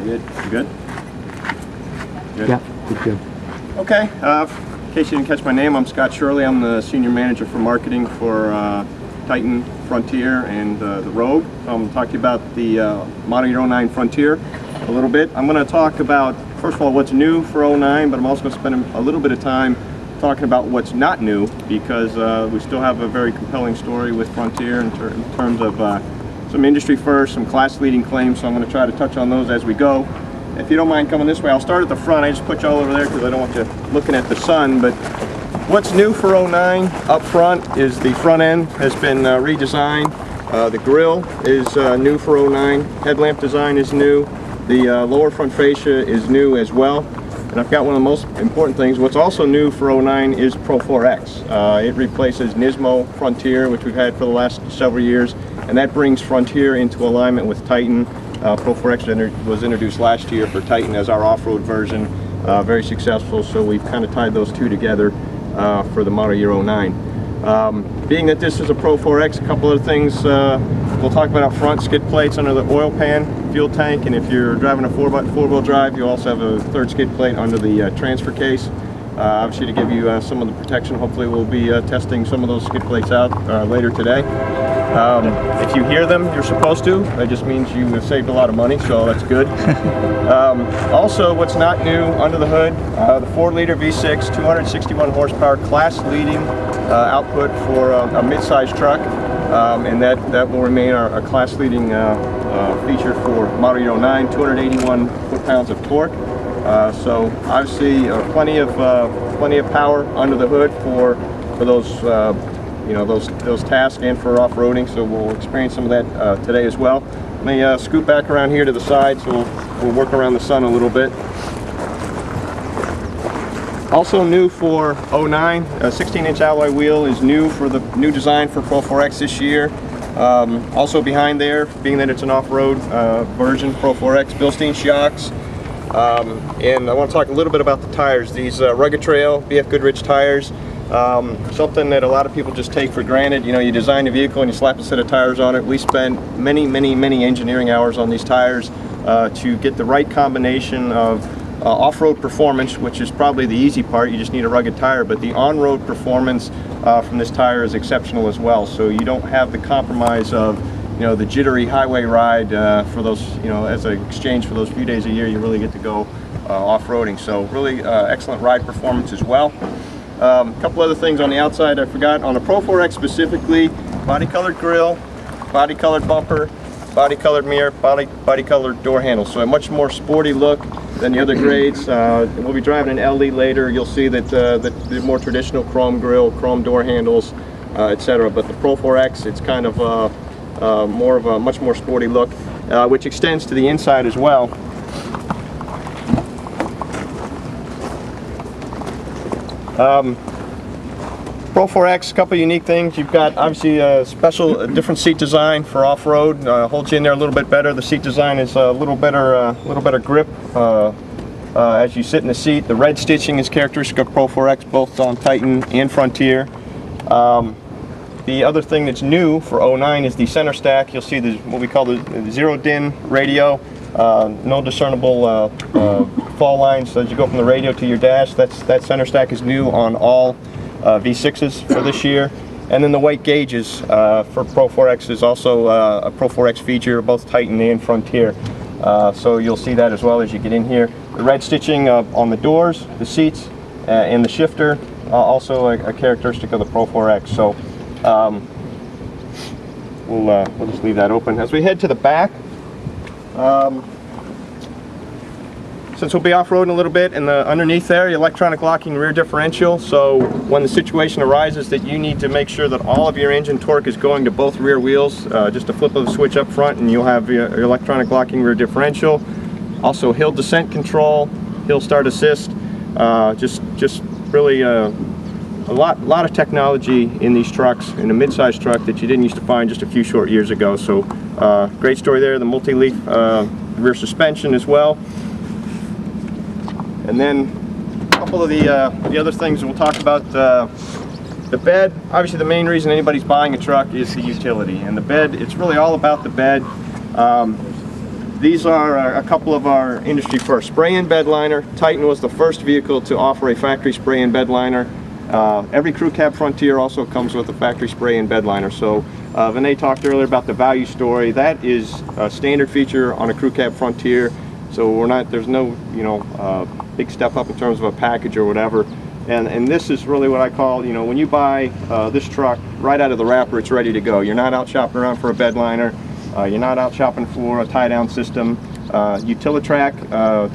Good. You good? Good. Yeah, good. Okay. In case you didn't catch my name, I'm Scott Shirley. I'm the Senior Manager for Marketing for Titan, Frontier, and the Rogue. I'm going to talk to you about the model year 09 Frontier a little bit. I'm going to talk about, first of all, what's new for 09, but I'm also going to spend a little bit of time talking about what's not new, because we still have a very compelling story with Frontier in terms of some industry first, some class-leading claims, so I'm going to try to touch on those as we go. If you don't mind coming this way, I'll start at the front. I just put you all over there because I don't want you looking at the sun. But what's new for 09 up front is the front end has been redesigned. The grille is new for 09. Headlamp design is new. The lower front fascia is new as well. And I've got one of the most important things. What's also new for 09 is Pro 4X. It replaces Nismo Frontier, which we've had for the last several years, and that brings Frontier into alignment with Titan. Pro 4X was introduced last year for Titan as our off-road version, very successful, so we've kind of tied those two together for the model year 09. Being that this is a Pro 4X, a couple of things we'll talk about up front: skid plates under the oil pan, fuel tank, and if you're driving a four-wheel drive, you also have a third skid plate under the transfer case. Obviously, to give you some of the protection. Hopefully we'll be testing some of those skid plates out later today. If you hear them, you're supposed to. That just means you have saved a lot of money, so that's good. Also, what's not new under the hood, the 4-liter V6, 261 horsepower, class-leading output for a mid-size truck, and that will remain our class-leading feature for model year 09, 281 foot-pounds of torque. So obviously, plenty of power under the hood for those those tasks and for off-roading. So we'll experience some of that today as well. Let me scoot back around here to the side, so we'll work around the sun a little bit. Also new for 09, a 16-inch alloy wheel is new for the new design for Pro 4X this year. Also behind there, being that it's an off-road version, Pro 4X, Bilstein shocks. And I want to talk a little bit about the tires. These Rugged Trail BF Goodrich tires, something that a lot of people just take for granted. You know, you design a vehicle and you slap a set of tires on it. We spent many engineering hours on these tires to get the right combination of off-road performance, which is probably the easy part. You just need a rugged tire, but the on-road performance from this tire is exceptional as well. So you don't have the compromise of the jittery highway ride for those, as an exchange for those few days a year you really get to go off-roading. So really excellent ride performance as well. A couple other things on the outside I forgot. On the Pro 4X specifically, body-colored grille, body-colored bumper, body-colored mirror, body-colored door handle. So a much more sporty look than the other grades. We'll be driving an LE later. You'll see that the more traditional chrome grille, chrome door handles, etc. But the Pro 4X, it's kind of more of a much more sporty look, which extends to the inside as well. Pro 4X, a couple unique things. You've got obviously a different seat design for off-road. Holds you in there a little bit better. The seat design is a little better grip as you sit in the seat. The red stitching is characteristic of Pro 4X, both on Titan and Frontier. The other thing that's new for 09 is the center stack. You'll see what we call the zero din radio. No discernible fall lines as you go from the radio to your dash. That center stack is new on all V6s for this year. And then the white gauges for Pro 4X is also a Pro 4X feature, both Titan and Frontier. So you'll see that as well as you get in here. The red stitching on the doors, the seats, and the shifter, also a characteristic of the Pro 4X. So we'll just leave that open. As we head to the back, since we'll be off-roading a little bit, and underneath there, electronic locking rear differential. So when the situation arises that you need to make sure that all of your engine torque is going to both rear wheels, just a flip of the switch up front and you'll have your electronic locking rear differential. Also hill descent control, hill start assist, just really a lot of technology in these trucks, in a mid-size truck that you didn't used to find just a few short years ago. So great story there. The multi-leaf rear suspension as well. And then a couple of the other things we'll talk about. The bed, obviously the main reason anybody's buying a truck is the utility. And the bed, it's really all about the bed. These are a couple of our industry first. Spray-in bed liner. Titan was the first vehicle to offer a factory spray-in bed liner. Every crew cab Frontier also comes with a factory spray-in bed liner. So Vinay talked earlier about the value story. That is a standard feature on a crew cab Frontier. So there's no, big step up in terms of a package or whatever. And this is really what I call, when you buy this truck right out of the wrapper, it's ready to go. You're not out shopping around for a bed liner. You're not out shopping for a tie-down system. Utilitrack,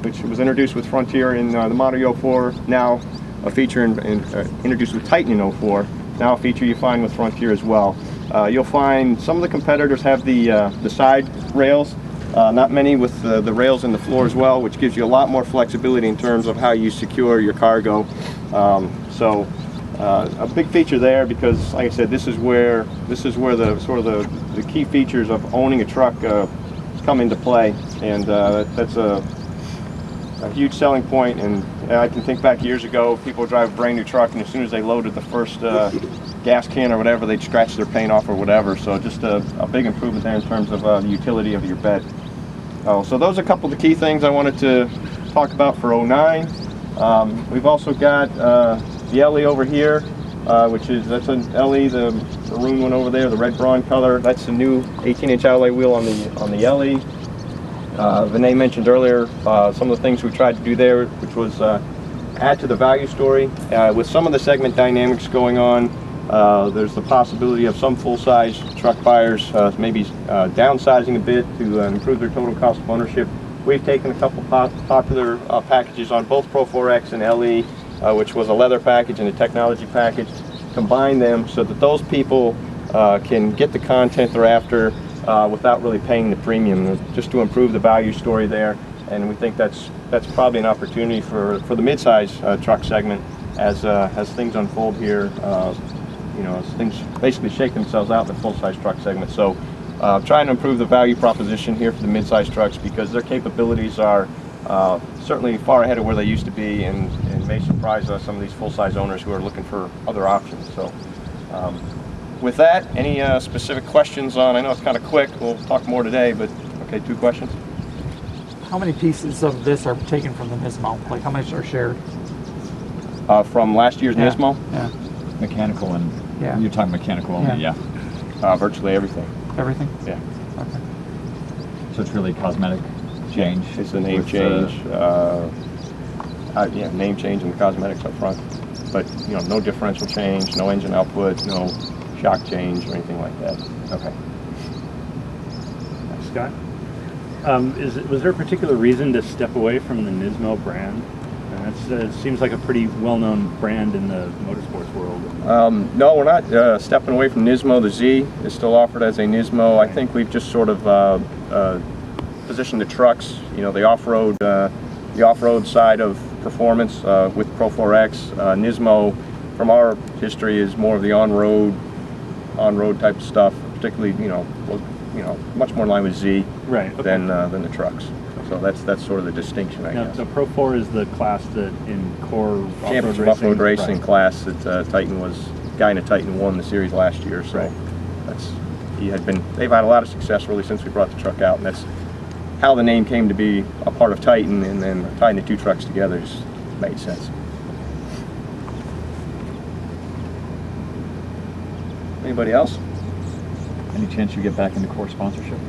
which was introduced with Frontier in the model year 04, now a feature introduced with Titan in 04, now a feature you find with Frontier as well. You'll find some of the competitors have the side rails, not many with the rails in the floor as well, which gives you a lot more flexibility in terms of how you secure your cargo. A big feature there because, like I said, this is where the sort of the key features of owning a truck come into play, and that's a huge selling point. And I can think back years ago, people would drive a brand new truck, and as soon as they loaded the first gas can or whatever, they'd scratch their paint off or whatever. So just a big improvement there in terms of the utility of your bed. So those are a couple of the key things I wanted to talk about for 09. We've also got the LE over here, that's an LE, the maroon one over there, the red brawn color. That's the new 18-inch alloy wheel on the LE. Vinay mentioned earlier some of the things we tried to do there, which was add to the value story. With some of the segment dynamics going on, there's the possibility of some full-size truck buyers maybe downsizing a bit to improve their total cost of ownership. We've taken a couple popular packages on both Pro 4X and LE, which was a leather package and a technology package, combine them so that those people can get the content they're after without really paying the premium, just to improve the value story there. And we think that's probably an opportunity for the mid-size truck segment as things unfold here. As things basically shake themselves out in the full-size truck segment. So trying to improve the value proposition here for the mid-size trucks because their capabilities are certainly far ahead of where they used to be, and may surprise some of these full-size owners who are looking for other options. So with that, any specific questions on, I know it's kind of quick, we'll talk more today, but okay, 2 questions. How many pieces of this are taken from the Nismo? Like how much are shared? From last year's Nismo? Yeah. Mechanical and, yeah. You're talking mechanical only, yeah. Virtually everything. Everything? Yeah. Okay. So it's really cosmetic change? It's a name change. Name change and the cosmetics up front. But, no differential change, no engine output, no shock change or anything like that. Okay. Scott, was there a particular reason to step away from the Nismo brand? It seems like a pretty well-known brand in the motorsports world. No, we're not stepping away from Nismo. The Z is still offered as a Nismo. I think we've just sort of positioned the trucks, the off-road side of performance with Pro 4X. Nismo, from our history, is more of the on-road type of stuff, particularly much more in line with Z than the trucks. So that's sort of the distinction, I guess. So Pro 4 is the class that in core off-road racing class that Titan guy in a Titan won the series last year. So they've had a lot of success really since we brought the truck out, and that's how the name came to be a part of Titan, and then tying the 2 trucks together just made sense. Anybody else? Any chance you get back into core sponsorship?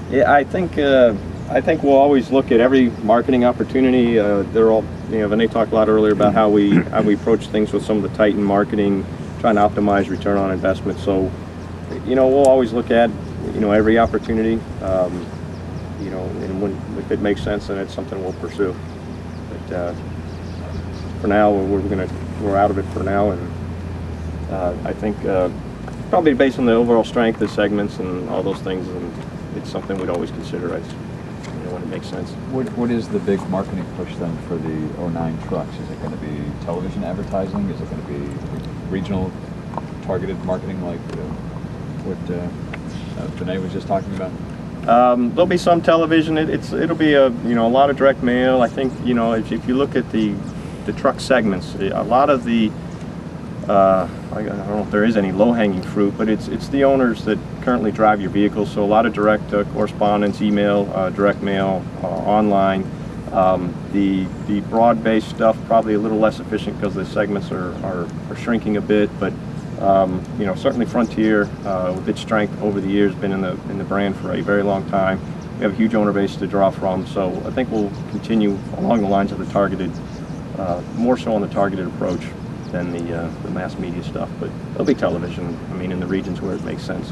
Yeah, I think we'll always look at every marketing opportunity. They're all, Vinay talked a lot earlier about how we approach things with some of the Titan marketing, trying to optimize return on investment. So, we'll always look at, every opportunity, and if it makes sense, then it's something we'll pursue. But for now, we're out of it for now, and I think probably based on the overall strength of segments and all those things, and it's something we'd always consider when it makes sense. What is the big marketing push then for the 09 trucks? Is it going to be television advertising? Is it going to be regional targeted marketing like what Vinay was just talking about? There'll be some television. It'll be a lot of direct mail. I think if you look at the truck segments, a lot of the I don't know if there is any low-hanging fruit, but it's the owners that currently drive your vehicles. So a lot of direct correspondence, email, direct mail, online. The broad-based stuff probably a little less efficient because the segments are shrinking a bit, but you know, certainly Frontier, with its strength over the years, been in the brand for a very long time. We have a huge owner base to draw from, so I think we'll continue along the lines of the targeted, more so on the targeted approach than the mass media stuff. But there'll be television, I mean, in the regions where it makes sense.